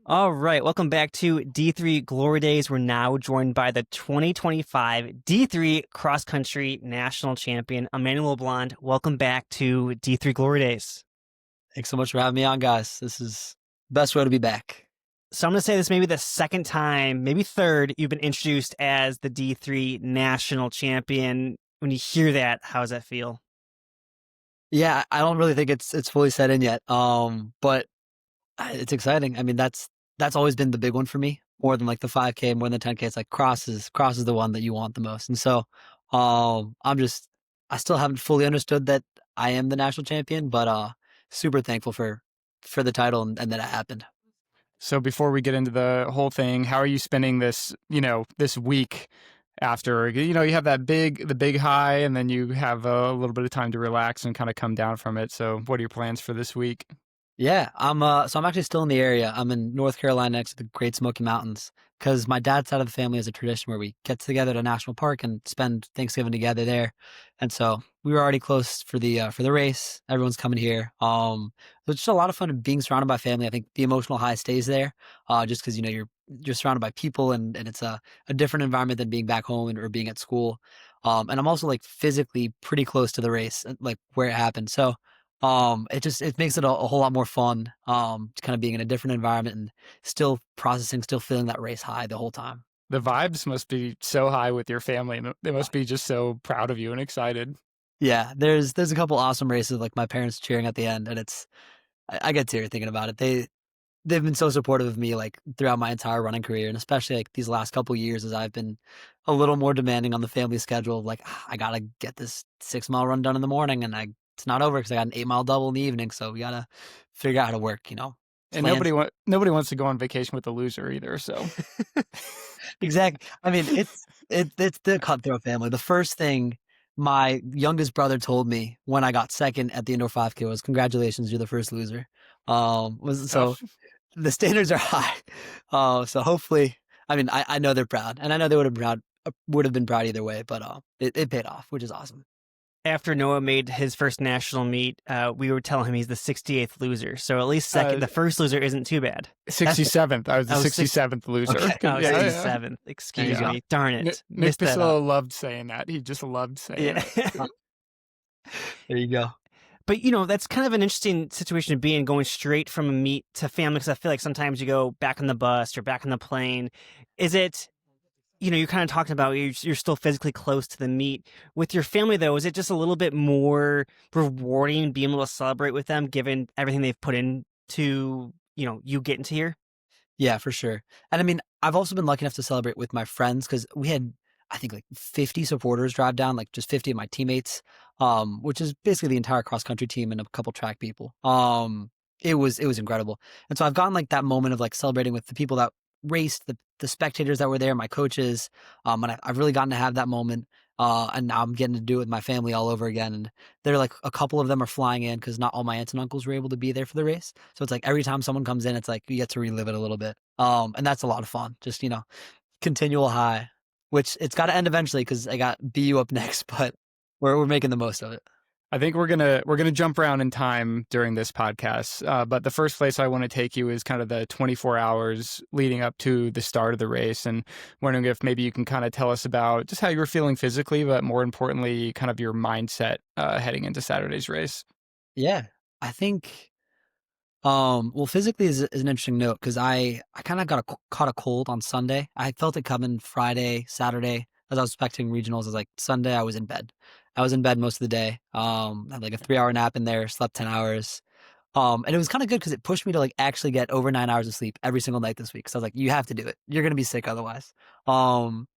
All right, welcome back to D3 Glory Days. We're now joined by the 2025 D3 Cross Country National Champion, Emmanuel Leblond. Welcome back to D3 Glory Days. Thanks so much for having me on, guys. This is the best way to be back. So I'm going to say this may be the second time, maybe third, you've been introduced as the D3 National Champion. When you hear that, how does that feel? Yeah, I don't really think it's fully set in yet. But it's exciting. I mean, that's always been the big one for me, more than like the 5K, more than the 10K. It's like cross is the one that you want the most. And so, I still haven't fully understood that I am the national champion, but super thankful for the title and that it happened. So before we get into the whole thing, how are you spending this week after, you have the big high, and then you have a little bit of time to relax and kind of come down from it. So what are your plans for this week? Yeah, I'm actually still in the area. I'm in North Carolina next to the Great Smoky Mountains because my dad's side of the family has a tradition where we get together at a national park and spend Thanksgiving together there. And so we were already close for the race. Everyone's coming here. So it's just a lot of fun being surrounded by family. I think the emotional high stays there, just because you're surrounded by people and it's a different environment than being back home or being at school. And I'm also like physically pretty close to the race, like where it happened. So it makes it a whole lot more fun, kind of being in a different environment and still processing, still feeling that race high the whole time. The vibes must be so high with your family, and they must be just so proud of you and excited. Yeah, there's a couple awesome races, like my parents cheering at the end, and I get teary thinking about it. They've been so supportive of me like throughout my entire running career, and especially like these last couple years as I've been a little more demanding on the family schedule of like, I gotta get this 6 mile run done in the morning, and it's not over because I got an 8 mile double in the evening, so we gotta figure out how to work, And plans. nobody wants to go on vacation with the loser either. So Exactly. I mean, it's the cutthroat family. The first thing my youngest brother told me when I got second at the indoor 5K was, "Congratulations, you're the first loser." Was so the standards are high. So hopefully, I mean, I know they're proud, and I know they would have been proud either way, but it paid off, which is awesome. After Noah made his first national meet, we were telling him he's the 68th loser. So at least second, the first loser isn't too bad. 67th. I was the 67th loser. Okay. Oh, Yeah, 67th. Excuse me. Darn it. Nick Missed that Pacillo up. loved saying that. He just loved saying it. There you go. But, that's kind of an interesting situation to be in, going straight from a meet to family, because I feel like sometimes you go back on the bus or back on the plane. Is it, you're kind of talking about you're still physically close to the meet. With your family, though, is it just a little bit more rewarding being able to celebrate with them, given everything they've put into, you getting to here? Yeah, for sure. And I mean, I've also been lucky enough to celebrate with my friends because we had, I think, like 50 supporters drive down, like just 50 of my teammates, which is basically the entire cross country team and a couple track people. It was incredible. And so I've gotten like that moment of like celebrating with the people that raced, the spectators that were there, my coaches, and I've really gotten to have that moment. And now I'm getting to do it with my family all over again. And they're like a couple of them are flying in because not all my aunts and uncles were able to be there for the race. So it's like every time someone comes in, it's like you get to relive it a little bit. And that's a lot of fun. Just continual high, which it's got to end eventually because I got BU up next, but we're making the most of it. I think we're gonna jump around in time during this podcast, but the first place I want to take you is kind of the 24 hours leading up to the start of the race, and wondering if maybe you can kind of tell us about just how you were feeling physically, but more importantly, kind of your mindset heading into Saturday's race. Yeah, I think. Well, physically is an interesting note because I kind of caught a cold on Sunday. I felt it coming Friday, Saturday as I was expecting regionals. I was like Sunday, I was in bed. I was in bed most of the day. Had like a 3 hour nap in there, slept 10 hours. And it was kind of good because it pushed me to like actually get over 9 hours of sleep every single night this week. So I was like, you have to do it. You're gonna be sick otherwise. Um,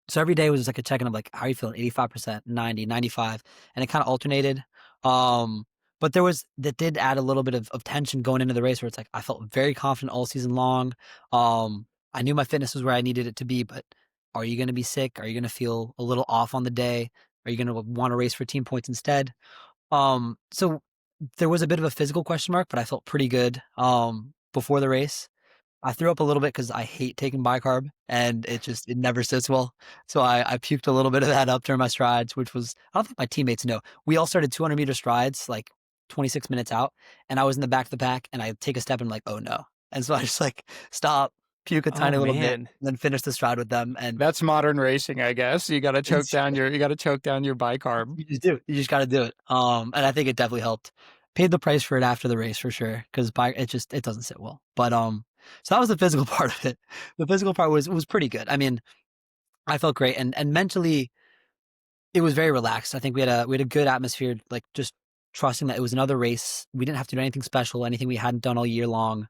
so every day was just like a check-in of like, how are you feeling? 85%, 90, 95. And it kind of alternated. Um, but that did add a little bit of tension going into the race where it's like, I felt very confident all season long. I knew my fitness was where I needed it to be, but are you going to be sick? Are you going to feel a little off on the day? Are you going to want to race for team points instead? So there was a bit of a physical question mark, but I felt pretty good, before the race. I threw up a little bit because I hate taking bicarb and it never sits well. So I puked a little bit of that up during my strides, which was, I don't think my teammates know. We all started 200-meter strides like 26 minutes out, and I was in the back of the pack and I take a step and I'm like, oh no. And so I just like stop, puke a tiny Oh little bit, man. and then finish the stride with them. And That's modern racing, I guess. You got to choke it's, down your bicarb. you just do it. You just got to do it. And I think it definitely helped. Paid the price for it after the race for sure, because it doesn't sit well. But so that was the physical part of it. The physical part was pretty good. I mean, I felt great, and mentally it was very relaxed. I think we had a good atmosphere, like just trusting that it was another race. We didn't have to do anything special, anything we hadn't done all year long.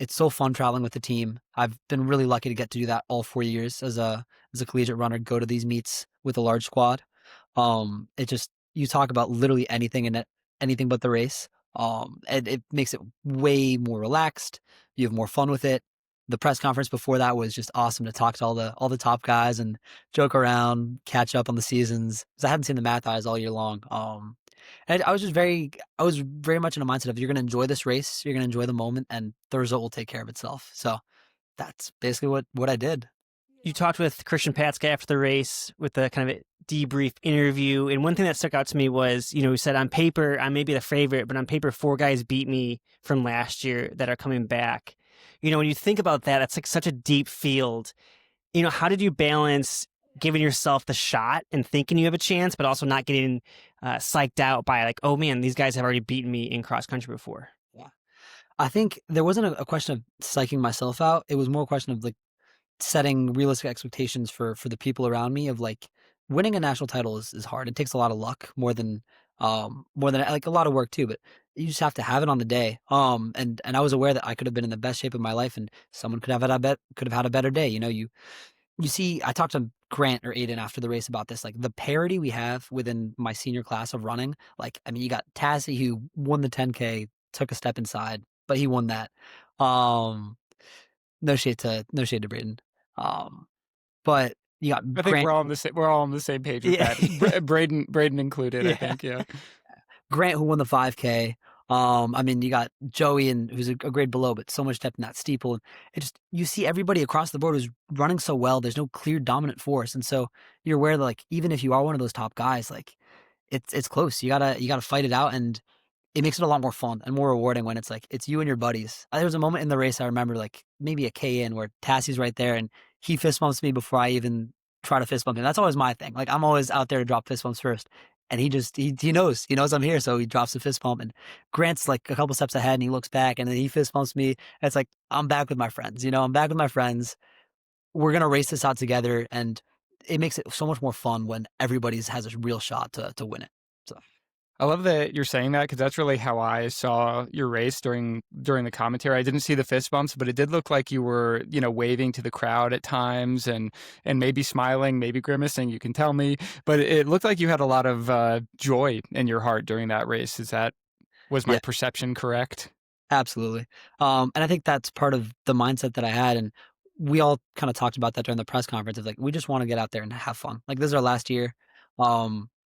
It's so fun traveling with the team. I've been really lucky to get to do that all 4 years as a collegiate runner, go to these meets with a large squad. It just, you talk about literally anything in it, anything but the race. And it makes it way more relaxed. You have more fun with it. The press conference before that was just awesome to talk to all the top guys and joke around, catch up on the seasons. 'Cause I hadn't seen the math eyes all year long. And I was very much in a mindset of you're going to enjoy this race, you're going to enjoy the moment, and the result will take care of itself. So that's basically what I did. You talked with Christian Patska after the race with the kind of a debrief interview, and one thing that stuck out to me was, he said on paper I may be the favorite, but on paper 4 guys beat me from last year that are coming back. When you think about that, it's like such a deep field. How did you balance giving yourself the shot and thinking you have a chance, but also not getting psyched out by like, oh man, these guys have already beaten me in cross country before? Yeah. I think there wasn't a question of psyching myself out. It was more a question of like setting realistic expectations for the people around me of like winning a national title is hard. It takes a lot of luck more than like a lot of work too, but you just have to have it on the day. And I was aware that I could have been in the best shape of my life and someone could have had a better day. You see, I talked to Grant or Aiden after the race about this, like the parity we have within my senior class of running. Like, I mean, you got Tassie who won the 10K, took a step inside, but he won that. Um, no shade to Braden. Um, but you got I think Grant. we're all on the same page with Yeah. that. Braden included, I Yeah. think. Yeah. Grant who won the 5K. I mean, you got Joey and who's a grade below, but so much depth in that steeple. It just, you see everybody across the board who's running so well. There's no clear dominant force, and so you're aware that like even if you are one of those top guys, like it's close. You gotta fight it out, and it makes it a lot more fun and more rewarding when it's like it's you and your buddies. There was a moment in the race I remember, like maybe a K in, where Tassie's right there and he fist bumps me before I even try to fist bump him. That's always my thing. Like I'm always out there to drop fist bumps first. And he knows I'm here, so he drops the fist bump. And Grant's like a couple steps ahead, and he looks back, and then he fist bumps me. And it's like I'm back with my friends. I'm back with my friends. We're gonna race this out together, and it makes it so much more fun when everybody's has a real shot to win it. So. I love that you're saying that because that's really how I saw your race during the commentary. I didn't see the fist bumps, but it did look like you were, waving to the crowd at times and maybe smiling, maybe grimacing. You can tell me, but it looked like you had a lot of joy in your heart during that race. Was my perception correct? Absolutely. And I think that's part of the mindset that I had. And we all kind of talked about that during the press conference of like, we just want to get out there and have fun. Like this is our last year.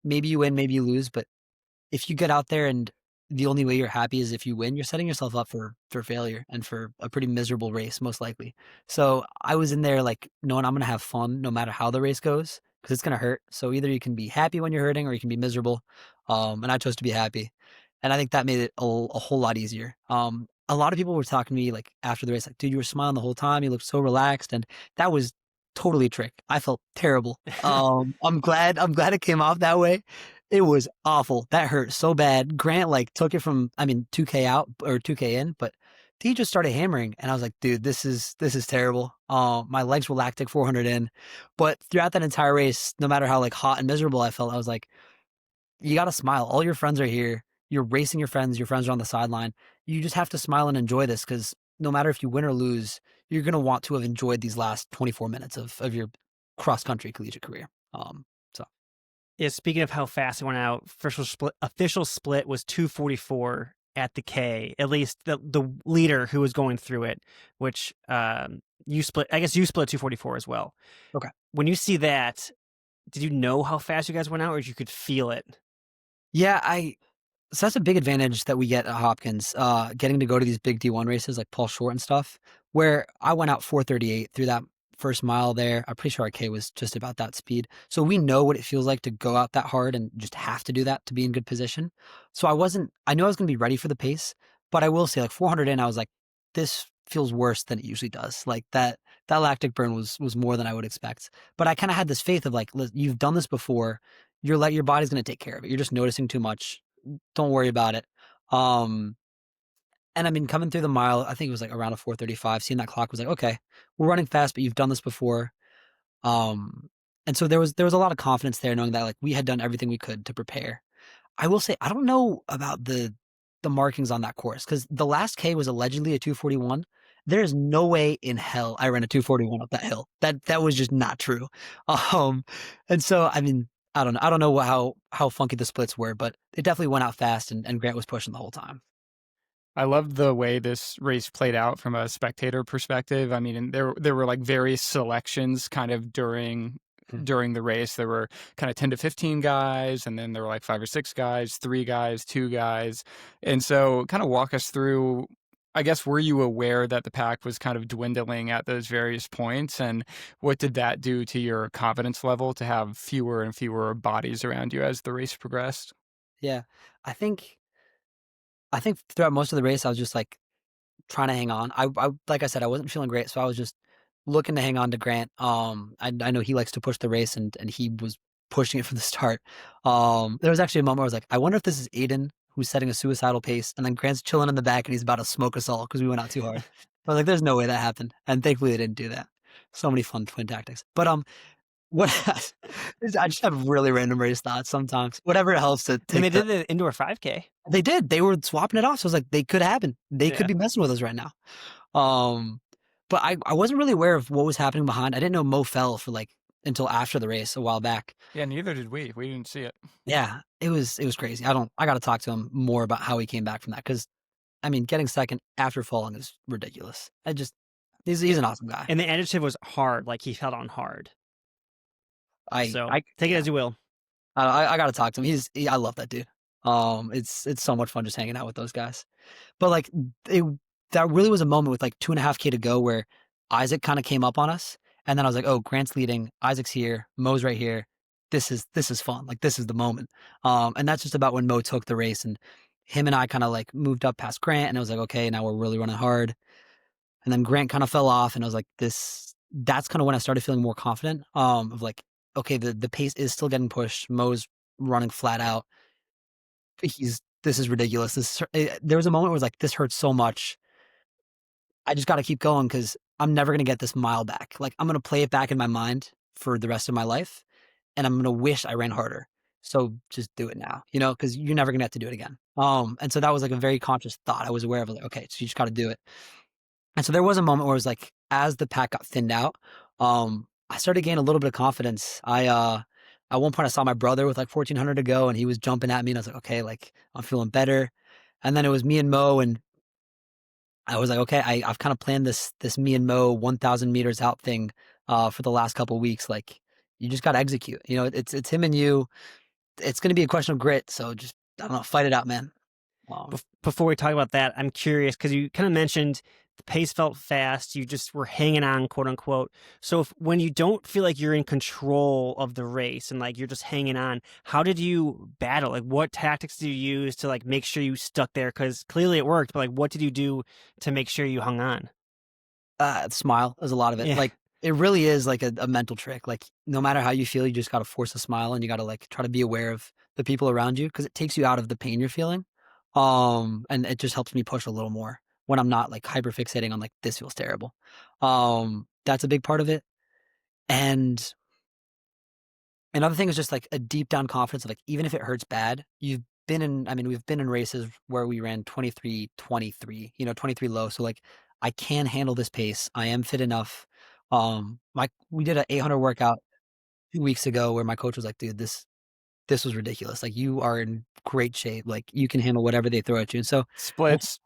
Maybe you win, maybe you lose, but if you get out there and the only way you're happy is if you win, you're setting yourself up for failure and for a pretty miserable race, most likely. So I was in there like knowing I'm going to have fun no matter how the race goes because it's going to hurt. So either you can be happy when you're hurting or you can be miserable. And I chose to be happy. And I think that made it a whole lot easier. A lot of people were talking to me like after the race, like, dude, you were smiling the whole time. You looked so relaxed. And that was totally a trick. I felt terrible. I'm glad it came off that way. It was awful. That hurt so bad. Grant like took it from, 2K out or 2K in, but he just started hammering. And I was like, dude, this is terrible. My legs were lactic 400 in, but throughout that entire race, no matter how like hot and miserable I felt, I was like, you got to smile. All your friends are here. You're racing your friends are on the sideline. You just have to smile and enjoy this because no matter if you win or lose, you're going to want to have enjoyed these last 24 minutes of your cross-country collegiate career. So. Yeah, speaking of how fast it went out, official split was 2:44 at the K. At least the leader who was going through it, which you split. I guess you split 2:44 as well. Okay. When you see that, did you know how fast you guys went out, or you could feel it? Yeah, so that's a big advantage that we get at Hopkins, getting to go to these big D1 races like Paul Short and stuff, where I went out 4:38 through that first mile there. I'm pretty sure our K was just about that speed. So we know what it feels like to go out that hard and just have to do that to be in good position. So I knew I was going to be ready for the pace, but I will say like 400 in, I was like, this feels worse than it usually does. Like that lactic burn was more than I would expect. But I kind of had this faith of like, you've done this before. Your body's going to take care of it. You're just noticing too much. Don't worry about it. Um, and I mean, coming through the mile, I think it was like around a 4:35. Seeing that clock was like, okay, we're running fast, but you've done this before. And so there was a lot of confidence there, knowing that like we had done everything we could to prepare. I will say I don't know about the markings on that course because the last K was allegedly a 2:41. There is no way in hell I ran a 2:41 up that hill. That was just not true. Um, and so I mean I don't know. I don't know how funky the splits were, but it definitely went out fast, and Grant was pushing the whole time. I loved the way this race played out from a spectator perspective. I mean, and there were like various selections kind of during the race. There were kind of 10 to 15 guys, and then there were like 5 or 6 guys, 3 guys, 2 guys. And so kind of walk us through, I guess, were you aware that the pack was kind of dwindling at those various points? And what did that do to your confidence level to have fewer and fewer bodies around you as the race progressed? Yeah, I think I think throughout most of the race I was just like trying to hang on. I like I said, I wasn't feeling great, so I was just looking to hang on to Grant. I know he likes to push the race, and he was pushing it from the start. There was actually a moment where I was like, I wonder if this is Aiden who's setting a suicidal pace, and then Grant's chilling in the back and he's about to smoke us all because we went out too hard. I was like, there's no way that happened, and thankfully they didn't do that. So many fun twin tactics. But what I just have really random race thoughts sometimes. Whatever helps to And they take did the indoor 5K. they did. They were swapping it off. So I was like, they could happen. They could Yeah. be messing with us right now. Um, but I wasn't really aware of what was happening behind. I didn't know Mo fell for like until after the race a while back. Yeah, neither did we. We didn't see it. Yeah, it was crazy. I got to talk to him more about how he came back from that because I mean, getting second after falling is ridiculous. He's an awesome guy. And the adjective was hard, like he fell on hard. So take it yeah. as you will. I got to talk to him. I love that dude. It's so much fun just hanging out with those guys. But like that really was a moment with like 2.5K to go where Isaac kind of came up on us, and then I was like, oh, Grant's leading, Isaac's here, Mo's right here. This is fun. Like this is the moment. And that's just about when Mo took the race, and him and I kind of like moved up past Grant, and I was like, okay, now we're really running hard. And then Grant kind of fell off, and I was like, that's kind of when I started feeling more confident. Of like, okay, the pace is still getting pushed. Mo's running flat out. This is ridiculous. There was a moment where it was like, this hurts so much. I just got to keep going because I'm never going to get this mile back. Like I'm going to play it back in my mind for the rest of my life, and I'm going to wish I ran harder. So just do it now, because you're never going to have to do it again. And so that was like a very conscious thought. I was aware of like, okay, so you just got to do it. And so there was a moment where it was like, as the pack got thinned out, I started gaining a little bit of confidence. At one point I saw my brother with like 1,400 to go, and he was jumping at me, and I was like, okay, like I'm feeling better. And then it was me and Mo, and I was like, okay, I've kind of planned this me and Mo 1,000 meters out thing for the last couple of weeks. Like you just got to execute. It's him and you. It's going to be a question of grit. So just I don't know, fight it out, man. Before we talk about that, I'm curious because you kind of mentioned the pace felt fast. You just were hanging on, quote unquote. So when you don't feel like you're in control of the race and like you're just hanging on, how did you battle? Like what tactics did you use to like make sure you stuck there? Because clearly it worked, but like what did you do to make sure you hung on? Smile is a lot of it. Yeah. Like it really is like a mental trick. Like no matter how you feel, you just got to force a smile, and you got to like try to be aware of the people around you because it takes you out of the pain you're feeling. And it just helps me push a little more when I'm not like hyper fixating on like this feels terrible. That's a big part of it. And another thing is just like a deep down confidence of like, even if it hurts bad, we've been in races where we ran 23, 23, 23 low. So like I can handle this pace. I am fit enough. We did an 800 workout 2 weeks ago where my coach was like, dude, this was ridiculous. Like you are in great shape. Like you can handle whatever they throw at you. And so Splits.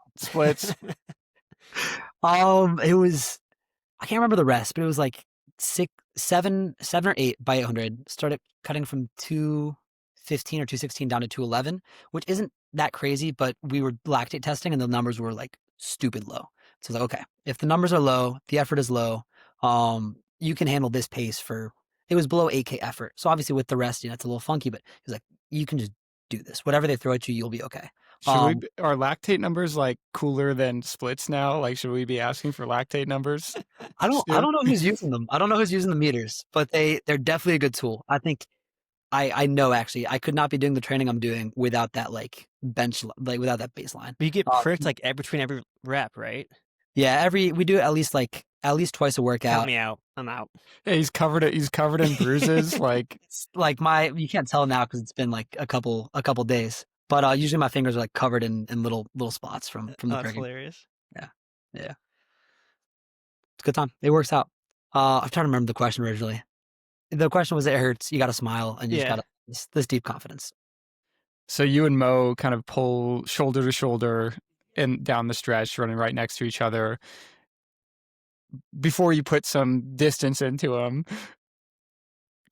it was, I can't remember the rest, but it was like 7 or 8 by 800. Started cutting from 215 or 216 down to 211, which isn't that crazy, but we were lactate testing and the numbers were like stupid low. So I was like, okay, if the numbers are low, the effort is low, you can handle this pace it was below 8K effort. So obviously with the rest, it's a little funky, but it was like, you can just do this. Whatever they throw at you, you'll be okay. Are lactate numbers like cooler than splits now? Like, should we be asking for lactate numbers? I don't know who's using them. I don't know who's using the meters, but they're definitely a good tool. I think I know actually I could not be doing the training I'm doing without that like without that baseline. But you get pricked like between every rep, right? Yeah, we do it at least twice a Count workout. me out. I'm out. Yeah, he's covered in bruises. Like, It's like you can't tell now because it's been like a couple days. But usually my fingers are like covered in little spots from the That's pricking. hilarious. Yeah. It's a good time. It works out. I'm trying to remember the question originally. The question was, it hurts. You got to smile, and you just got to this deep confidence. so you and Mo kind of pull shoulder to shoulder and down the stretch, running right next to each other. Before you put some distance into him,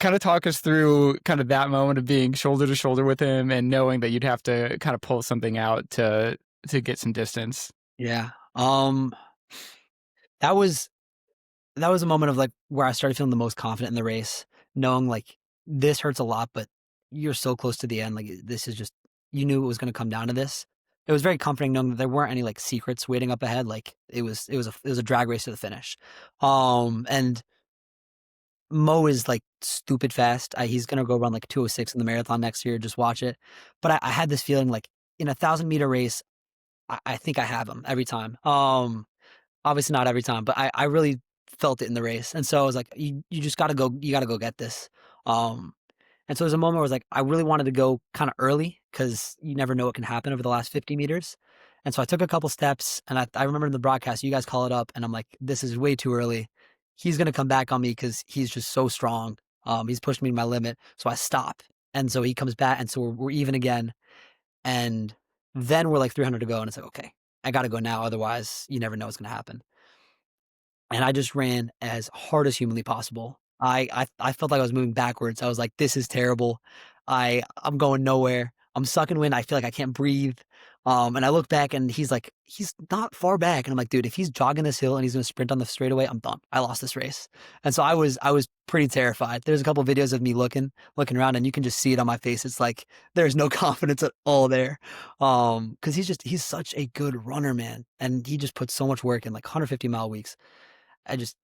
kind of talk us through kind of that moment of being shoulder to shoulder with him and knowing that you'd have to kind of pull something out to get some distance. Yeah. That was a moment of like where I started feeling the most confident in the race, knowing like this hurts a lot, but you're so close to the end. Like this is just, you knew it was going to come down to this. It was very comforting knowing that there weren't any like secrets waiting up ahead. Like it was a drag race to the finish. And Mo is like stupid fast. He's going to go run like 2:06 in the marathon next year. Just watch it. But I had this feeling like in a 1,000-meter race, I think I have him every time. Obviously not every time, but I really felt it in the race. And so I was like, you just gotta go, get this. And so there's a moment where I was like, I really wanted to go kind of early because you never know what can happen over the last 50 meters. And so I took a couple steps, and I remember in the broadcast, you guys call it up, and I'm like, this is way too early. He's going to come back on me because he's just so strong. He's pushed me to my limit. So I stop. And so he comes back, and so we're even again. And then we're like 300 to go, and it's like, okay, I got to go now. Otherwise, you never know what's going to happen. And I just ran as hard as humanly possible. I felt like I was moving backwards. I was like, this is terrible. I'm going nowhere. I'm sucking wind. I feel like I can't breathe. And I look back, and he's not far back. And I'm like, dude, if he's jogging this hill and he's going to sprint on the straightaway, I'm done. I lost this race. And so I was pretty terrified. There's a couple of videos of me looking around, and you can just see it on my face. It's like, there's no confidence at all there. Cause he's such a good runner, man. And he just puts so much work in, like 150-mile weeks. It's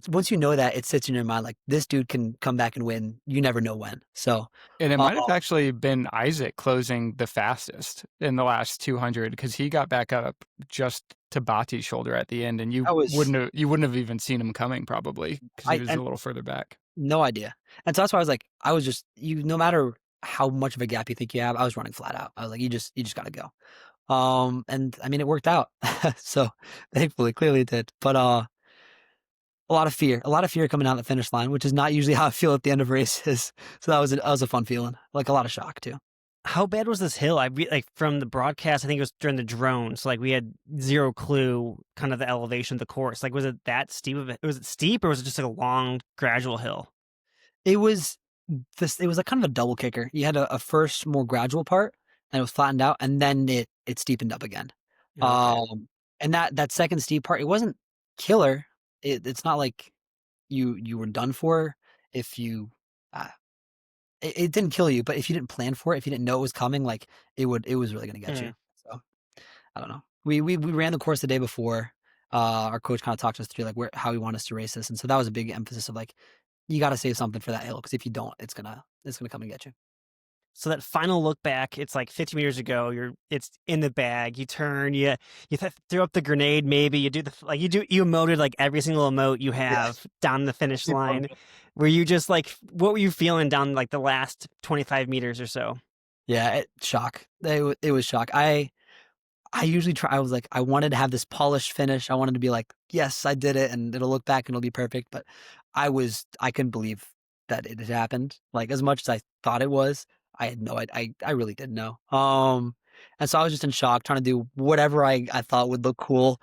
once you know that, it sits in your mind like this dude can come back and win. You never know when. So, and it might have actually been Isaac closing the fastest in the last 200 because he got back up just to Bati's shoulder at the end, and you wouldn't have even seen him coming probably because he was a little further back. No idea. And so that's why I was just no matter how much of a gap you think you have, I was running flat out. I was like, you just got to go. And I mean, it worked out. So thankfully, clearly it did. But a lot of fear coming down the finish line, which is not usually how I feel at the end of races. So that was a fun feeling, like a lot of shock too. How bad was this hill? Like from the broadcast, I think it was during the drone. So like we had zero clue kind of the elevation of the course. Like was it that steep of it? Was it steep or was it just like a long gradual hill? It was like kind of a double kicker. You had a first more gradual part, and it was flattened out, and then it steepened up again. Okay. And that second steep part, it wasn't killer. It's not like you were done for if you it didn't kill you, but if you didn't plan for it, if you didn't know it was coming, like it was really going to get you. So I don't know. We ran the course the day before. Our coach kind of talked us through like how we want us to race this, and so that was a big emphasis of like, you got to save something for that hill because if you don't, it's gonna come and get you. So that final look back, it's like 50 meters ago. It's in the bag. You turn, you throw up the grenade. Maybe you do you emoted like every single emote you have down the finish line. Were you just like, what were you feeling down like the last 25 meters or so? Yeah, shock. It was shock. I usually try. I was like, I wanted to have this polished finish. I wanted to be like, yes, I did it, and it'll look back and it'll be perfect. But I couldn't believe that it had happened. Like as much as I thought it was, I had no idea. I really didn't know. And so I was just in shock, trying to do whatever I thought would look cool.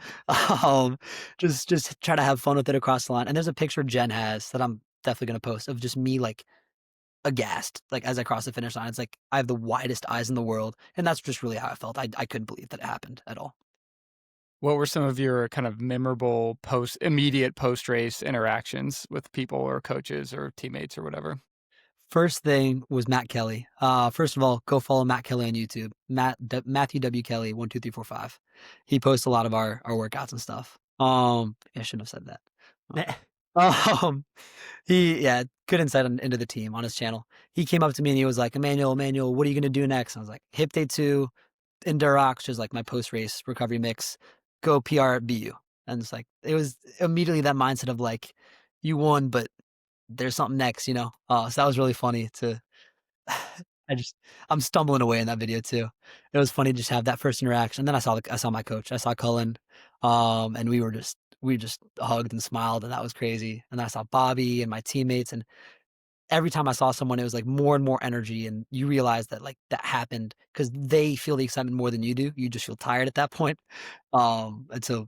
Just try to have fun with it across the line. And there's a picture Jen has that I'm definitely gonna post of just me like aghast, like as I crossed the finish line. It's like I have the widest eyes in the world, and that's just really how I felt. I couldn't believe that it happened at all. What were some of your kind of memorable immediate post race interactions with people or coaches or teammates or whatever? First thing was Matt Kelly. First of all, go follow Matt Kelly on YouTube. Matthew W Kelly 12345. He posts a lot of our workouts and stuff. I shouldn't have said that. Um, good insight into the team on his channel. He came up to me and he was like, Emmanuel, what are you gonna do next? And I was like, hip day 2, Enduro, which is like my post race recovery mix. Go PR at BU. And it's like it was immediately that mindset of like, you won, but there's something next, you know. So that was really funny to. I'm stumbling away in that video too. It was funny to just have that first interaction. Then I saw my coach. I saw Cullen, and we just hugged and smiled, and that was crazy. And then I saw Bobby and my teammates, and every time I saw someone, it was like more and more energy, and you realize that like that happened because they feel the excitement more than you do. You just feel tired at that point. And so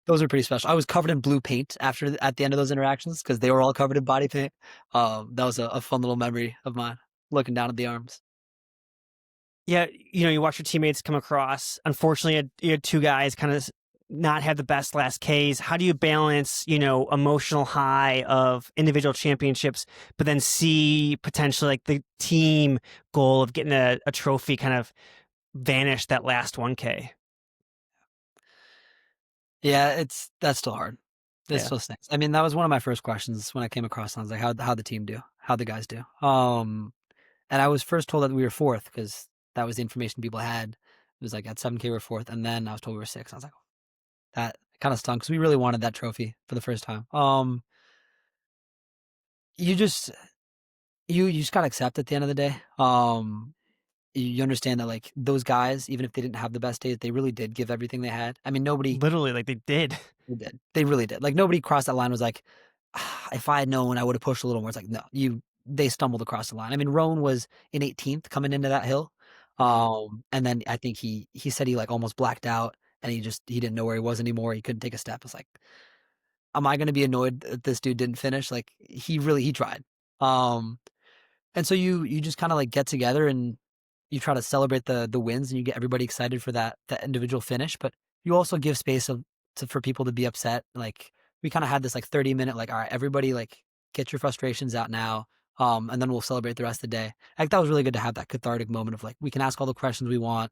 those are pretty special. I was covered in blue paint at the end of those interactions because they were all covered in body paint. That was a fun little memory of mine, looking down at the arms. Yeah, you watch your teammates come across. Unfortunately, you had two guys kind of not have the best last Ks. How do you balance, emotional high of individual championships, but then see potentially like the team goal of getting a trophy kind of vanish that last 1K? Yeah, that's still hard. It Yeah. still stinks. I mean, that was one of my first questions when I came across. I was like, how the team do? How the guys do? And I was first told that we were 4th because that was the information people had. It was like at 7K we're 4th, and then I was told we were 6th. I was like, that kind of stunk because we really wanted that trophy for the first time. You just you just gotta accept at the end of the day. You understand that like those guys, even if they didn't have the best days, they really did give everything they had. I mean, nobody Literally, like they did. They did. They really did. Like nobody crossed that line was like, if I had known, I would have pushed a little more. It's like no, they stumbled across the line. I mean, Roan was in 18th coming into that hill, and then I think he said he like almost blacked out and he didn't know where he was anymore. He couldn't take a step. It's like, am I going to be annoyed that this dude didn't finish? Like he tried. And so you just kind of like get together and you try to celebrate the wins and you get everybody excited for that individual finish, but you also give space for people to be upset. Like we kind of had this like 30-minute like, all right, everybody like get your frustrations out now, and then we'll celebrate the rest of the day. Like that was really good to have that cathartic moment of like we can ask all the questions we want,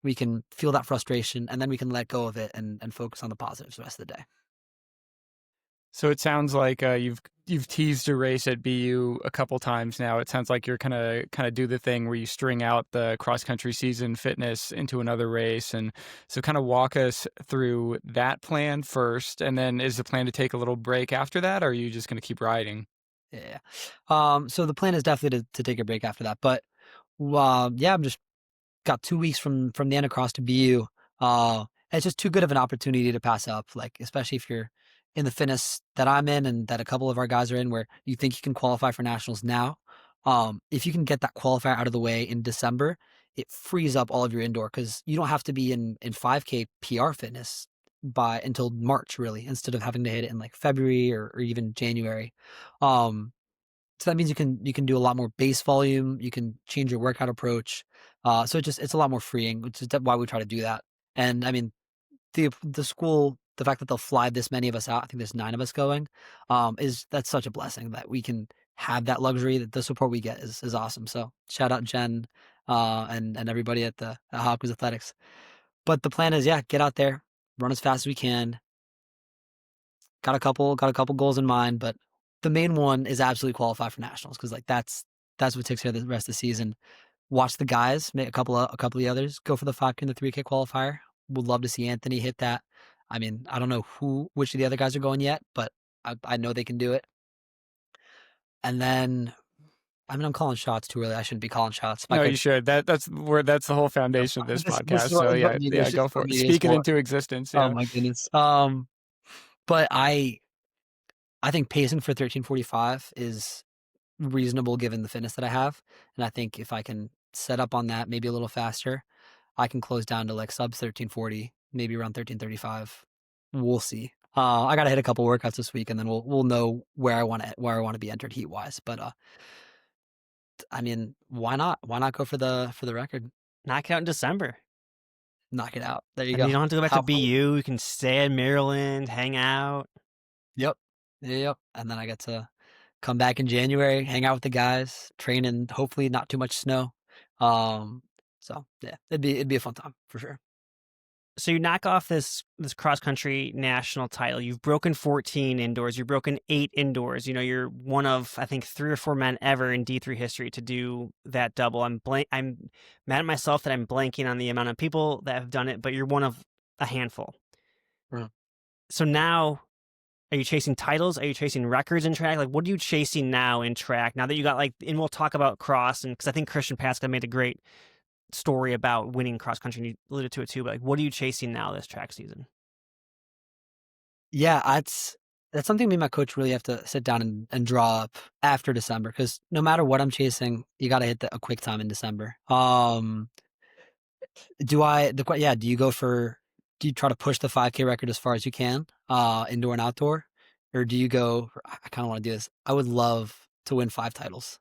we can feel that frustration, and then we can let go of it and focus on the positives the rest of the day. So it sounds like you've teased a race at BU a couple times now. It sounds like you're kind of do the thing where you string out the cross country season fitness into another race, and so kind of walk us through that plan first, and then is the plan to take a little break after that, or are you just going to keep riding? Yeah. So the plan is definitely to take a break after that, but yeah, I'm just got 2 weeks from the end across to BU. It's just too good of an opportunity to pass up, like especially if you're in the fitness that I'm in and that a couple of our guys are in, where you think you can qualify for nationals now. If you can get that qualifier out of the way in December, it frees up all of your indoor because you don't have to be in 5K PR fitness until March really, instead of having to hit it in like February or even January. So that means you can do a lot more base volume. You can change your workout approach. So it's a lot more freeing, which is why we try to do that. And I mean, the school, the fact that they'll fly this many of us out, I think there's 9 of us going, that's such a blessing that we can have that luxury. That the support we get is awesome. So shout out Jen, and everybody at Hopkins Athletics. But the plan is, yeah, get out there, run as fast as we can. Got a couple goals in mind, but the main one is absolutely qualify for nationals because like that's what takes care of the rest of the season. Watch the guys, make a couple of the others go for the 5K and the 3K qualifier. Would love to see Anthony hit that. I mean, I don't know which of the other guys are going yet, but I know they can do it. And then, I mean, I'm calling shots too early. I shouldn't be calling shots. No, you should. That's the whole foundation of this podcast. So yeah, go for it. Speak it into existence. Oh Yeah. my goodness. But I think pacing for 13:45 is reasonable given the fitness that I have. And I think if I can set up on that maybe a little faster, I can close down to like sub 13:40, maybe around 13:35. We'll see. I got to hit a couple workouts this week and then we'll know where I want to be entered heat wise. But I mean, why not? Why not go for the record? Knock it out in December. Knock it out. There you And go. you don't have to go back to Have fun. BU. You can stay in Maryland, hang out. Yep. Yep. And then I get to come back in January, hang out with the guys, train in hopefully not too much snow. Um, so yeah, it'd be a fun time for sure. So you knock off this cross country national title. You've broken 14 indoors. You've broken 8 indoors. You know, you're one of I think 3 or 4 men ever in D3 history to do that double. I'm mad at myself that I'm blanking on the amount of people that have done it, but you're one of a handful. Right. So now, are you chasing titles? Are you chasing records in track? Like, what are you chasing now in track? Now that you got like, and we'll talk about cross, and because I think Christian Pasca made a great story about winning cross country, and you alluded to it too. But like, what are you chasing now this track season? Yeah, that's something me and my coach really have to sit down and draw up after December because no matter what I'm chasing, you got to hit a quick time in December. Do you go for, do you try to push the 5K record as far as you can, indoor and outdoor? Or do you go, I kind of want to do this. I would love to win 5 titles.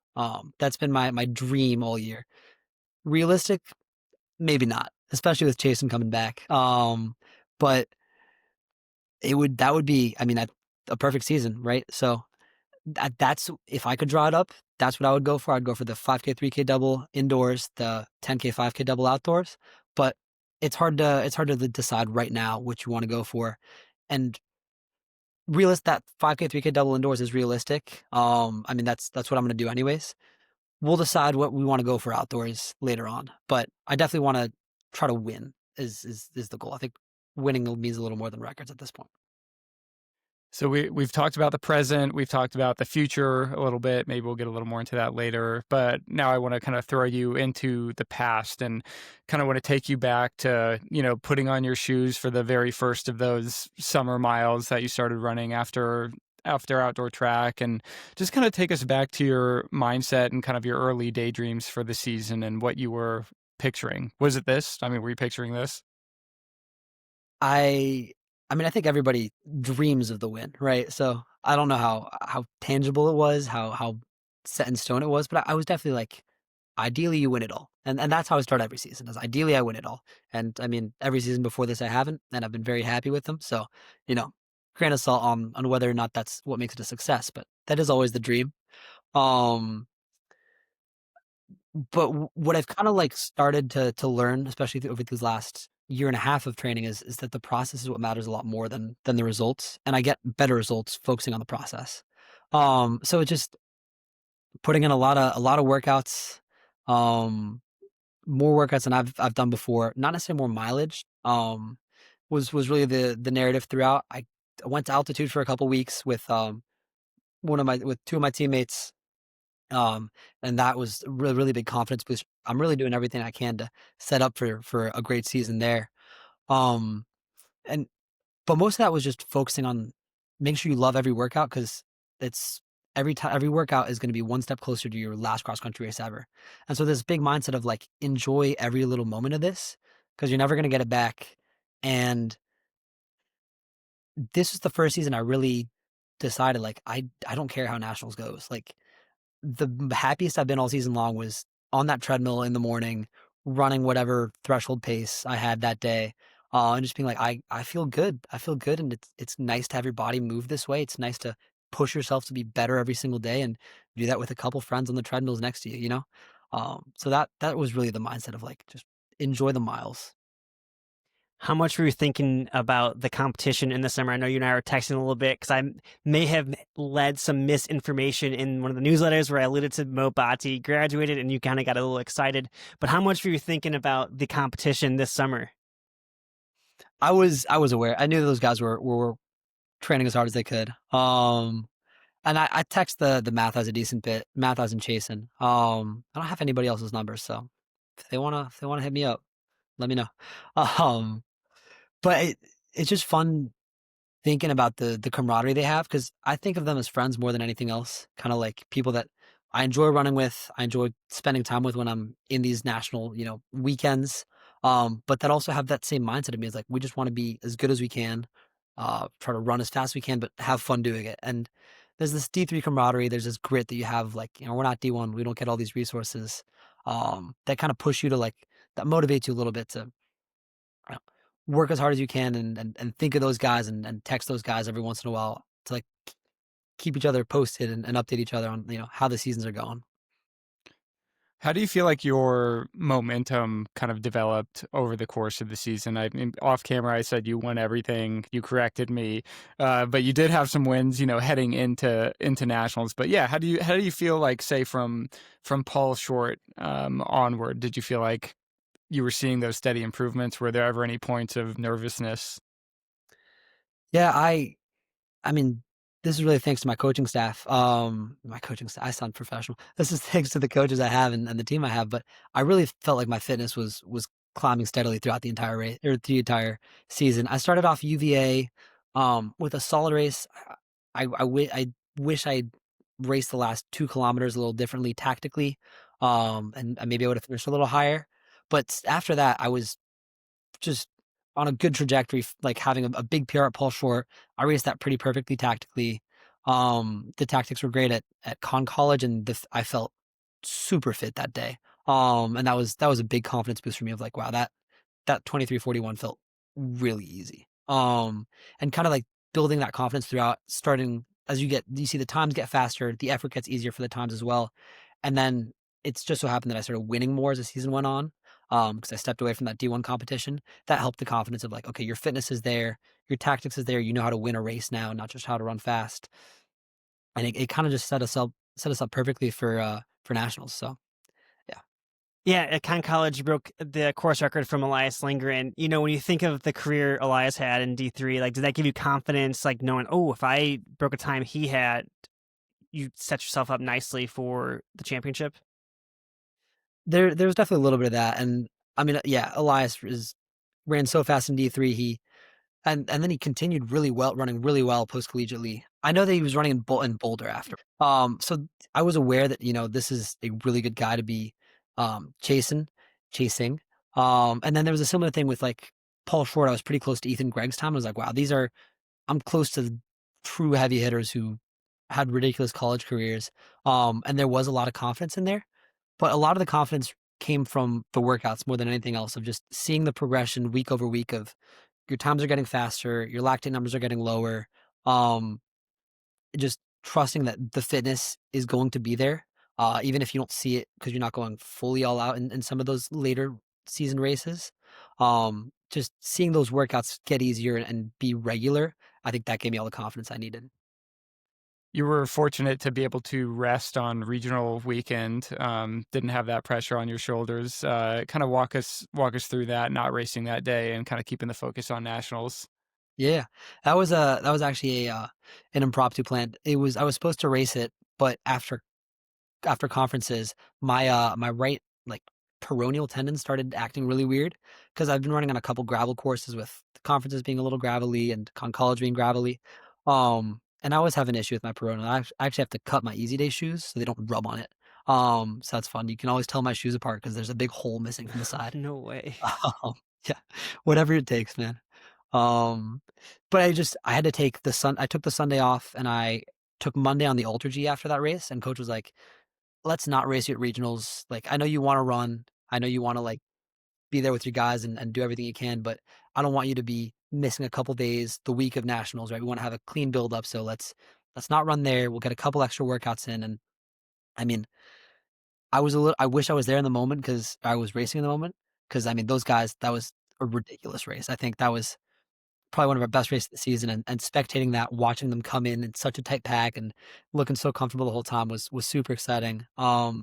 That's been my dream all year. Realistic, maybe not, especially with Chasen coming back. But that would be, I mean, a perfect season, right? So that's if I could draw it up, that's what I would go for. I'd go for the 5K, 3K double indoors, the 10K, 5K double outdoors. But it's hard to decide right now which you want to go for. And that 5K, 3K double indoors is realistic. I mean that's what I'm gonna do anyways. We'll decide what we want to go for outdoors later on. But I definitely want to try to win is the goal. I think winning means a little more than records at this point. So we've talked about the present, we've talked about the future a little bit. Maybe we'll get a little more into that later. But now I want to kind of throw you into the past and kind of want to take you back to, putting on your shoes for the very first of those summer miles that you started running after outdoor track, and just kind of take us back to your mindset and kind of your early daydreams for the season and what you were picturing. Was it this? I mean, were you picturing this? I I mean, I think everybody dreams of the win, right? So I don't know how tangible it was, how set in stone it was, but I was definitely like, ideally you win it all. And that's how I start every season, is ideally I win it all. And I mean, every season before this I haven't, and I've been very happy with them. So, you know, grain of salt on whether or not that's what makes it a success, but that is always the dream. Um but what I've kind of like started to learn, especially over these last year and a half of training, is that the process is what matters a lot more than the results, and I get better results focusing on the process. So it's just putting in a lot of workouts, um, more workouts than I've done before. Not necessarily more mileage. Was really the narrative throughout. I went to altitude for a couple weeks with 2 of my teammates. Um, and that was a really, really big confidence boost. I'm really doing everything I can to set up for a great season there. Um, and but most of that was just focusing on making sure you love every workout because it's every workout is going to be one step closer to your last cross country race ever. And so this big mindset of like enjoy every little moment of this because you're never going to get it back. And this is the first season I really decided like I don't care how nationals goes. Like the happiest I've been all season long was on that treadmill in the morning, running whatever threshold pace I had that day, and just being like, I feel good. I feel good, and it's nice to have your body move this way. It's nice to push yourself to be better every single day, and do that with a couple friends on the treadmills next to you. So that was really the mindset of like just enjoy the miles. How much were you thinking about the competition in the summer? I know you and I were texting a little bit because I may have led some misinformation in one of the newsletters where I alluded to Mo Bati graduated and you kind of got a little excited. But how much were you thinking about the competition this summer? I was aware. I knew those guys were training as hard as they could. And I text the math has a decent bit. Math has and Chasen. I don't have anybody else's numbers, so if they wanna hit me up, let me know. Um, but it's just fun thinking about the camaraderie they have because I think of them as friends more than anything else. Kind of like people that I enjoy running with, I enjoy spending time with when I'm in these national, weekends. But that also have that same mindset of me. It's like we just want to be as good as we can, try to run as fast as we can, but have fun doing it. And there's this D3 camaraderie. There's this grit that you have. Like we're not D1. We don't get all these resources. That kind of push you to like that motivates you a little bit to uh, work as hard as you can and think of those guys and text those guys every once in a while to like keep each other posted and update each other on how the seasons are going. How do you feel like your momentum kind of developed over the course of the season? I mean, off camera, I said you won everything. You corrected me, but you did have some wins, heading into nationals. But yeah, how do you feel like, say, from Paul Short onward? Did you feel like you were seeing those steady improvements? Were there ever any points of nervousness? Yeah, I mean, this is really thanks to my coaching staff. My coaching staff, I sound professional. This is thanks to the coaches I have and the team I have. But I really felt like my fitness was climbing steadily throughout the entire race or the entire season. I started off UVA with a solid race. I wish I raced the last 2 kilometers a little differently tactically, and maybe I would have finished a little higher. But after that, I was just on a good trajectory, like having a big PR at Paul Short. I raced that pretty perfectly tactically. The tactics were great at Con College, and I felt super fit that day. And that was a big confidence boost for me of like, wow, that 23:41 felt really easy. And kind of like building that confidence throughout, starting as you see the times get faster, the effort gets easier for the times as well. And then it's just so happened that I started winning more as the season went on. Because I stepped away from that D1 competition. That helped the confidence of like, okay, your fitness is there, your tactics is there, you know how to win a race now, not just how to run fast. And it kind of just set us up perfectly for nationals. So yeah. Yeah, at Con College, you broke the course record from Elias Lindgren. When you think of the career Elias had in D3, like, did that give you confidence, like knowing, oh, if I broke a time he had, you set yourself up nicely for the championship? There was definitely a little bit of that. And I mean, yeah, Elias ran so fast in D3. And then he continued really well, running really well post collegiately. I know that he was running in Boulder after. So I was aware that this is a really good guy to be chasing. And then there was a similar thing with like Paul Short. I was pretty close to Ethan Gregg's time. I was like, wow, I'm close to true heavy hitters who had ridiculous college careers. And there was a lot of confidence in there, but a lot of the confidence came from the workouts more than anything else, of just seeing the progression week over week of your times are getting faster, your lactate numbers are getting lower. Um, just trusting that the fitness is going to be there, even if you don't see it because you're not going fully all out in some of those later season races. Just seeing those workouts get easier and be regular, I think that gave me all the confidence I needed. You were fortunate to be able to rest on regional weekend. Didn't have that pressure on your shoulders. Kind of walk us through that, not racing that day, and kind of keeping the focus on nationals. Yeah, that was actually an impromptu plan. I was supposed to race it, but after conferences, my right like peroneal tendon started acting really weird because I've been running on a couple gravel courses with the conferences being a little gravelly and con college being gravelly. And I always have an issue with my peroneal. I actually have to cut my Easy Day shoes so they don't rub on it. So that's fun. You can always tell my shoes apart because there's a big hole missing from the side. No way. Um, yeah, whatever it takes, man. Um, but I had to take I took the Sunday off and I took Monday on the Ultra G after that race. And coach was like, let's not race you at regionals. Like, I know you want to run. I know you want to like be there with your guys and do everything you can, but I don't want you to be missing a couple days the week of nationals, right? We want to have a clean build up. So let's not run there. We'll get a couple extra workouts in. And I mean, I wish I was there in the moment because I was racing in the moment. Cause I mean, those guys, that was a ridiculous race. I think that was probably one of our best races of the season, and spectating that, watching them come in such a tight pack and looking so comfortable the whole time was super exciting. I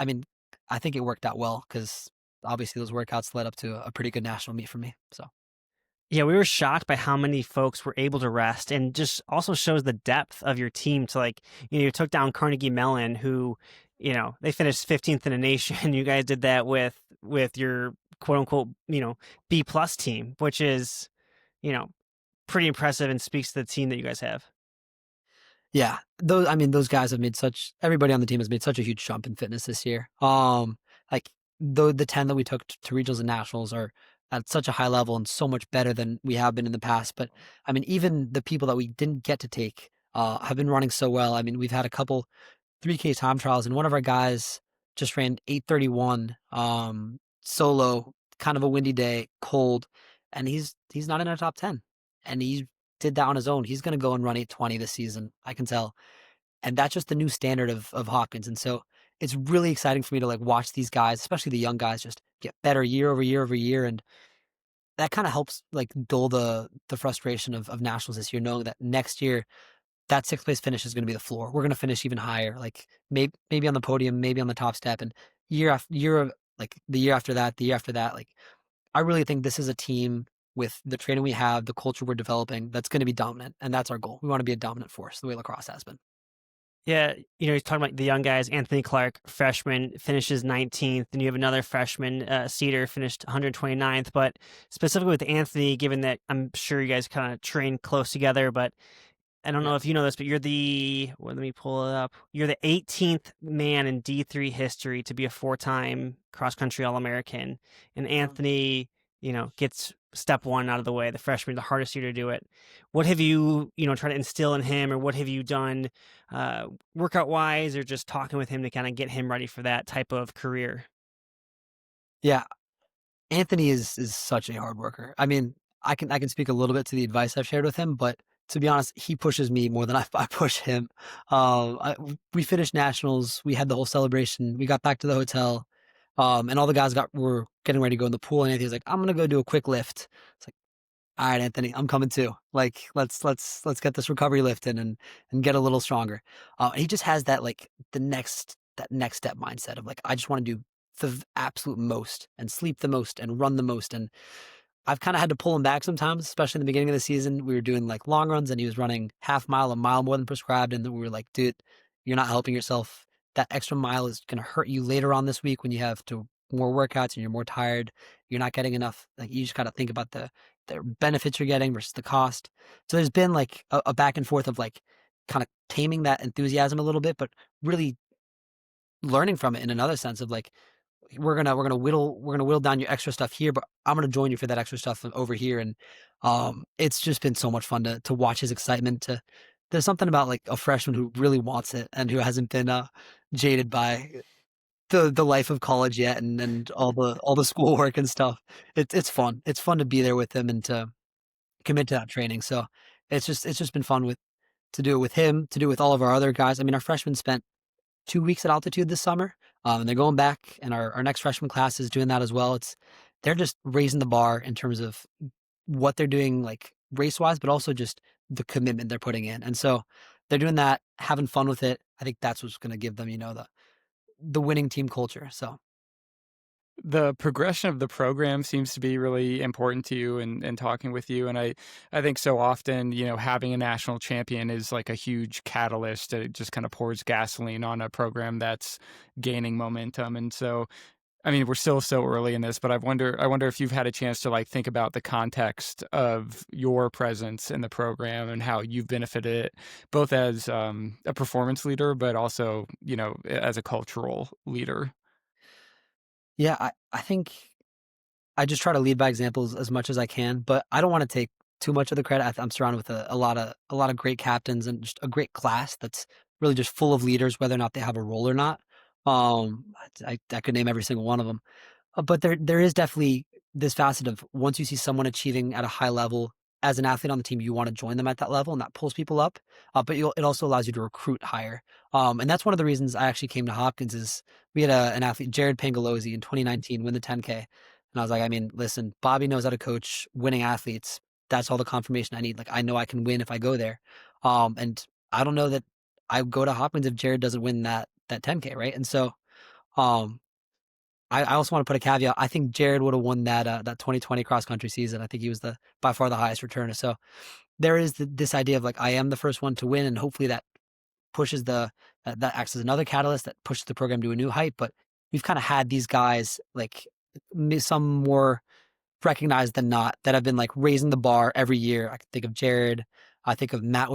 mean, I think it worked out well because obviously those workouts led up to a pretty good national meet for me. So Yeah, we were shocked by how many folks were able to rest, and just also shows the depth of your team to, like, you took down Carnegie Mellon, who, they finished 15th in the nation. You guys did that with your quote unquote, B plus team, which is, you know, pretty impressive and speaks to the team that you guys have. yeah, those guys have made such everybody on the team has made such a huge jump in fitness this year. Like the 10 that we took to regionals and nationals are at such a high level and so much better than we have been in the past. But I mean, even the people that we didn't get to take have been running so well. I mean, we've had a couple 3K time trials, and one of our guys just ran 8:31 solo, kind of a windy day, cold, and he's not in our top 10, and he's did that on his own. He's going to go and run 820 this season. I can tell. And that's just the new standard of Hopkins. And so it's really exciting for me to like watch these guys, especially the young guys, just get better year over year over year. And that kind of helps like dull the frustration of nationals this year, knowing that next year that sixth place finish is going to be the floor. We're going to finish even higher, like maybe on the podium, maybe on the top step, and year after year, like the year after that, the year after that. Like I really think this is a team with the training we have, the culture we're developing, that's going to be dominant, and that's our goal. We want to be a dominant force, the way lacrosse has been. Yeah, he's talking about the young guys. Anthony Clark, freshman, finishes 19th. Then you have another freshman, Cedar, finished 129th. But specifically with Anthony, given that I'm sure you guys kind of train close together, but I don't know if you know this, but you're let me pull it up. You're the 18th man in D3 history to be a 4-time cross-country All-American. And Anthony, gets step one out of the way, the freshman, the hardest year to do it. What have you, tried to instill in him, or what have you done workout-wise, or just talking with him to kind of get him ready for that type of career? Yeah, Anthony is such a hard worker. I mean, I can speak a little bit to the advice I've shared with him, but to be honest, he pushes me more than I push him. We finished nationals. We had the whole celebration. We got back to the hotel, and all the guys were getting ready to go in the pool. And Anthony was like, "I'm gonna go do a quick lift." It's like, "All right, Anthony, I'm coming too. Like, let's get this recovery lift in and get a little stronger." And he just has that next step mindset of like, I just want to do the absolute most and sleep the most and run the most. And I've kind of had to pull him back sometimes, especially in the beginning of the season. We were doing like long runs and he was running half mile, a mile more than prescribed. And then we were like, dude, you're not helping yourself. That extra mile is going to hurt you later on this week when you have to more workouts and you're more tired. You're not getting enough. Like you just got to think about the benefits you're getting versus the cost. So there's been like a back and forth of like kind of taming that enthusiasm a little bit, but really learning from it in another sense of like, we're gonna whittle down your extra stuff here, but I'm gonna join you for that extra stuff over here. And it's just been so much fun to watch his excitement. There's something about like a freshman who really wants it and who hasn't been jaded by the life of college yet and all the schoolwork and stuff. It's fun. It's fun to be there with him and to commit to that training. So it's just been fun to do it with him, to do it with all of our other guys. I mean, our freshmen spent 2 weeks at altitude this summer. And they're going back, and our next freshman class is doing that as well. They're just raising the bar in terms of what they're doing, like race wise, but also just the commitment they're putting in. And so they're doing that, having fun with it. I think that's what's going to give them, the winning team culture. So The progression of the program seems to be really important to you and talking with you. And I think so often, having a national champion is like a huge catalyst. It just kind of pours gasoline on a program that's gaining momentum. And so, I mean, we're still so early in this, but I wonder if you've had a chance to like think about the context of your presence in the program and how you've benefited it, both as a performance leader, but also, as a cultural leader. yeah, I think I just try to lead by examples as much as I can, but I don't want to take too much of the credit. I'm surrounded with a lot of great captains and just a great class that's really just full of leaders, whether or not they have a role or not. I could name every single one of them. But there is definitely this facet of once you see someone achieving at a high level as an athlete on the team, you want to join them at that level, and that pulls people up. But it also allows you to recruit higher. And that's one of the reasons I actually came to Hopkins is we had an athlete, Jared Pangalozzi, in 2019 win the 10K. And I was like, I mean, listen, Bobby knows how to coach winning athletes. That's all the confirmation I need. Like, I know I can win if I go there. And I don't know that I go to Hopkins if Jared doesn't win that 10K, right? And so um, I also want to put a caveat. I think Jared would have won that 2020 cross country season. I think he was by far the highest returner. So there is this idea of like I am the first one to win, and hopefully that pushes that acts as another catalyst that pushes the program to a new height. But we've kind of had these guys like some more recognized than not that have been like raising the bar every year. I can think of Jared. I think of Matt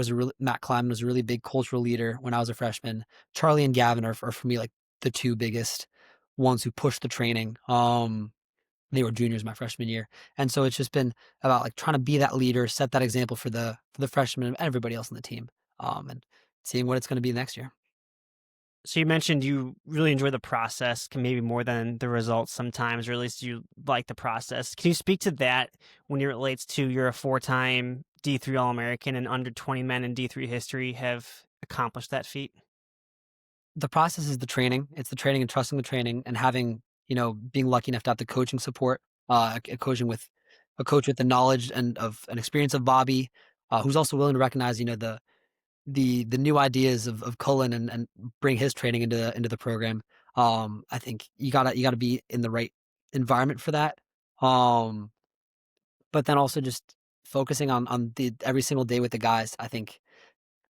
Kleiman was a really big cultural leader when I was a freshman. Charlie and Gavin are for me like the two biggest ones who pushed the training. They were juniors my freshman year. And so it's just been about like trying to be that leader, set that example for the freshmen and everybody else on the team. And seeing what it's going to be next year. So you mentioned you really enjoy the process, maybe more than the results sometimes, or at least you like the process. Can you speak to that when it relates to you're a 4-time D3 All-American and under 20 men in D3 history have accomplished that feat? The process is the training. It's the training and trusting the training and having, being lucky enough to have the coaching support, coaching with a coach with the knowledge and of an experience of Bobby, who's also willing to recognize, the new ideas of Cullen and bring his training into the program. I think you gotta be in the right environment for that. Um, but then also just focusing on the every single day with the guys. I think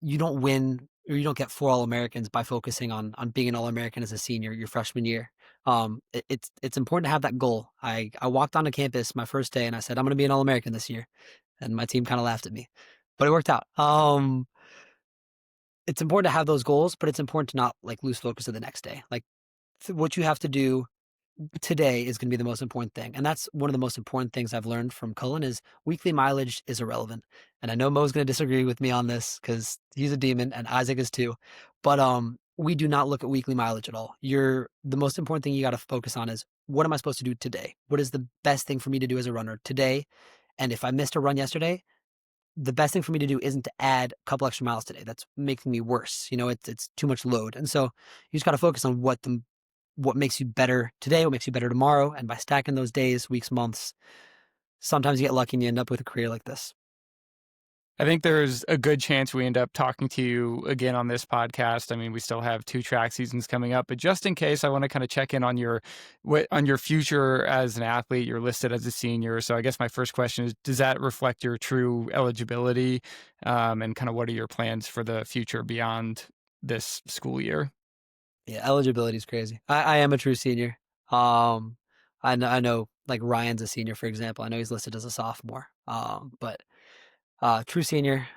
you don't win or you don't get 4 All-Americans by focusing on being an All-American as a senior your freshman year. It's important to have that goal. I walked onto campus my first day and I said, I'm gonna be an All-American this year. And my team kind of laughed at me. But it worked out. It's important to have those goals, but it's important to not like lose focus of the next day. Like what you have to do today is going to be the most important thing. And that's one of the most important things I've learned from Cullen is weekly mileage is irrelevant. And I know Mo's going to disagree with me on this because he's a demon and Isaac is too. But we do not look at weekly mileage at all. The most important thing you got to focus on is what am I supposed to do today? What is the best thing for me to do as a runner today? And if I missed a run yesterday, the best thing for me to do isn't to add a couple extra miles today. That's making me worse. It's too much load. And so you just got to focus on what makes you better today, what makes you better tomorrow. And by stacking those days, weeks, months, sometimes you get lucky and you end up with a career like this. I think there's a good chance we end up talking to you again on this podcast. I mean, we still have 2 track seasons coming up, but just in case, I want to kind of check in on your future as an athlete. You're listed as a senior, so I guess my first question is: does that reflect your true eligibility? And kind of what are your plans for the future beyond this school year? Yeah, eligibility is crazy. I am a true senior. I know like Ryan's a senior, for example. I know he's listed as a sophomore. But true senior.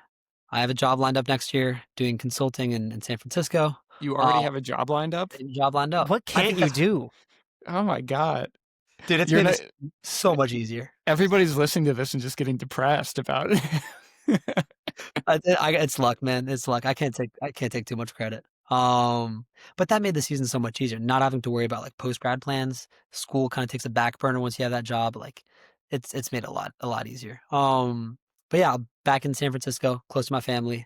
I have a job lined up next year doing consulting in San Francisco. You already have a job lined up? Job lined up. What can't you do? Oh my God. Dude, it's You're made not- it so much easier. Everybody's listening to this and just getting depressed about it. It's luck, man. It's luck. I can't take too much credit. But that made the season so much easier. Not having to worry about like post grad plans. School kind of takes a back burner once you have that job. Like it's made it a lot easier. But yeah, back in San Francisco, close to my family,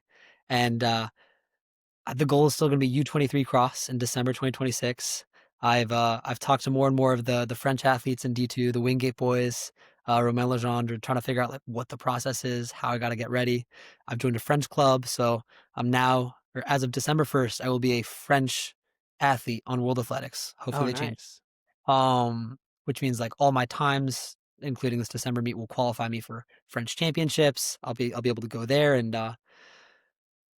and the goal is still going to be U23 cross in December 2026. I've talked to more and more of the French athletes in D2, the Wingate boys, Emmanuel Leblond, trying to figure out like what the process is, how I got to get ready. I've joined a French club, so I'm now, or as of December 1st, I will be a French athlete on World Athletics. Hopefully they change. Which means like all my times, including this December meet, will qualify me for French championships. I'll be able to go there, and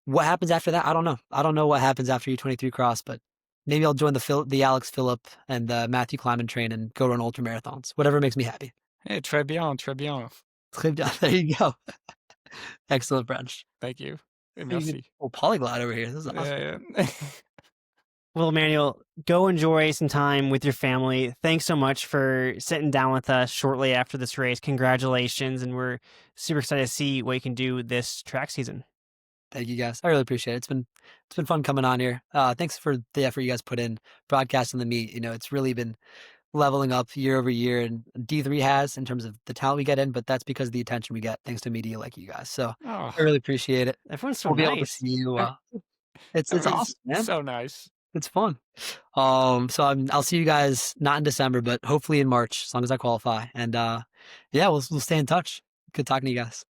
what happens after that, I don't know. I don't know what happens after U23 cross, but maybe I'll join the Alex Phillip and the Matthew Kleiman train and go run ultra marathons. Whatever makes me happy. Hey, très bien, très bien. There you go. Excellent French. Thank you. Merci. Oh, polyglot over here. This is awesome. Yeah. Well, Emmanuel, go enjoy some time with your family. Thanks so much for sitting down with us shortly after this race. Congratulations, and we're super excited to see what you can do this track season. Thank you guys. I really appreciate it. It's been fun coming on here. Thanks for the effort you guys put in broadcasting the meet. It's really been leveling up year over year, and D3 has in terms of the talent we get in, but that's because of the attention we get thanks to media like you guys. So I really appreciate it. Everyone's so we'll nice. be able to see you. It's awesome, man. So nice. It's fun. So I'll see you guys not in December, but hopefully in March, as long as I qualify. And yeah, we'll stay in touch. Good talking to you guys.